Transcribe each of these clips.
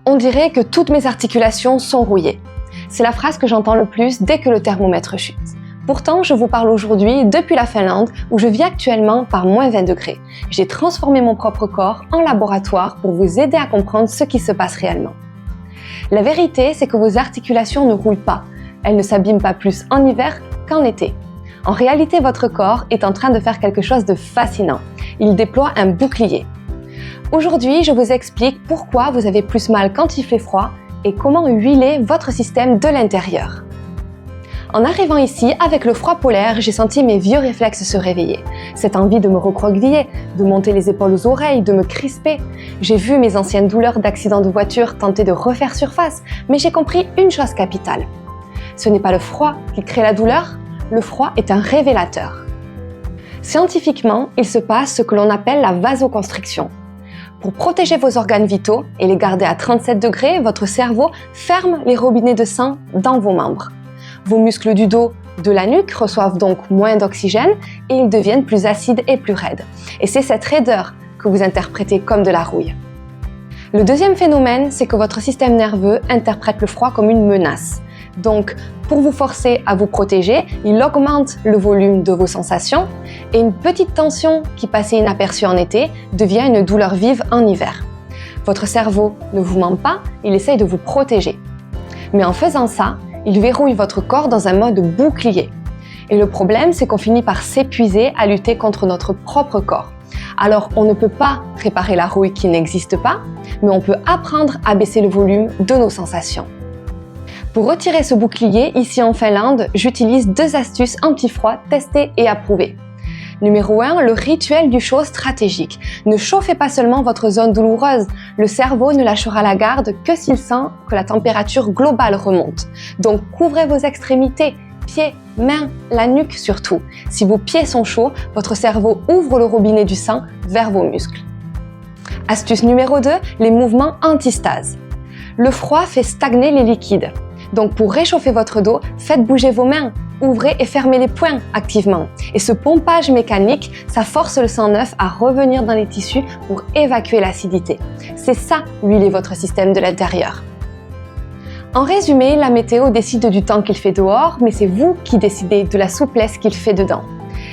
On dirait que toutes mes articulations sont rouillées. C'est la phrase que j'entends le plus dès que le thermomètre chute. Pourtant, je vous parle aujourd'hui depuis la Finlande où je vis actuellement par moins 20 degrés. J'ai transformé mon propre corps en laboratoire pour vous aider à comprendre ce qui se passe réellement. La vérité, c'est que vos articulations ne roulent pas. Elles ne s'abîment pas plus en hiver qu'en été. En réalité, votre corps est en train de faire quelque chose de fascinant. Il déploie un bouclier. Aujourd'hui, je vous explique pourquoi vous avez plus mal quand il fait froid et comment huiler votre système de l'intérieur. En arrivant ici, avec le froid polaire, j'ai senti mes vieux réflexes se réveiller. Cette envie de me recroqueviller, de monter les épaules aux oreilles, de me crisper. J'ai vu mes anciennes douleurs d'accident de voiture tenter de refaire surface, mais j'ai compris une chose capitale. Ce n'est pas le froid qui crée la douleur, le froid est un révélateur. Scientifiquement, il se passe ce que l'on appelle la vasoconstriction. Pour protéger vos organes vitaux et les garder à 37 degrés, votre cerveau ferme les robinets de sang dans vos membres. Vos muscles du dos, de la nuque reçoivent donc moins d'oxygène et ils deviennent plus acides et plus raides. Et c'est cette raideur que vous interprétez comme de la rouille. Le deuxième phénomène, c'est que votre système nerveux interprète le froid comme une menace. Donc, pour vous forcer à vous protéger, il augmente le volume de vos sensations et une petite tension qui passait inaperçue en été devient une douleur vive en hiver. Votre cerveau ne vous ment pas, il essaye de vous protéger. Mais en faisant ça, il verrouille votre corps dans un mode bouclier. Et le problème, c'est qu'on finit par s'épuiser à lutter contre notre propre corps. Alors, on ne peut pas réparer la rouille qui n'existe pas, mais on peut apprendre à baisser le volume de nos sensations. Pour retirer ce bouclier, ici en Finlande, j'utilise 2 astuces anti-froid testées et approuvées. Numéro 1, le rituel du chaud stratégique. Ne chauffez pas seulement votre zone douloureuse. Le cerveau ne lâchera la garde que s'il sent que la température globale remonte. Donc couvrez vos extrémités, pieds, mains, la nuque surtout. Si vos pieds sont chauds, votre cerveau ouvre le robinet du sang vers vos muscles. Astuce numéro 2, les mouvements antistase. Le froid fait stagner les liquides. Donc pour réchauffer votre dos, faites bouger vos mains, ouvrez et fermez les poings activement. Et ce pompage mécanique, ça force le sang neuf à revenir dans les tissus pour évacuer l'acidité. C'est ça, huiler votre système de l'intérieur. En résumé, la météo décide du temps qu'il fait dehors, mais c'est vous qui décidez de la souplesse qu'il fait dedans.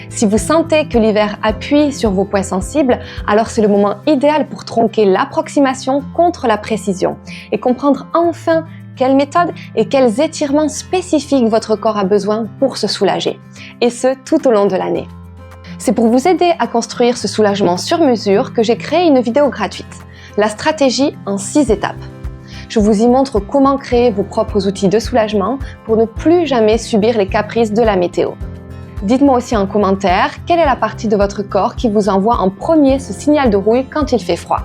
Si vous sentez que l'hiver appuie sur vos points sensibles, alors c'est le moment idéal pour tronquer l'approximation contre la précision et comprendre enfin quelle méthode et quels étirements spécifiques votre corps a besoin pour se soulager, et ce tout au long de l'année. C'est pour vous aider à construire ce soulagement sur mesure que j'ai créé une vidéo gratuite, la stratégie en 6 étapes. Je vous y montre comment créer vos propres outils de soulagement pour ne plus jamais subir les caprices de la météo. Dites-moi aussi en commentaire quelle est la partie de votre corps qui vous envoie en premier ce signal de rouille quand il fait froid.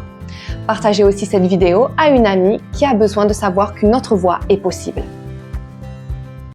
Partagez aussi cette vidéo à une amie qui a besoin de savoir qu'une autre voie est possible.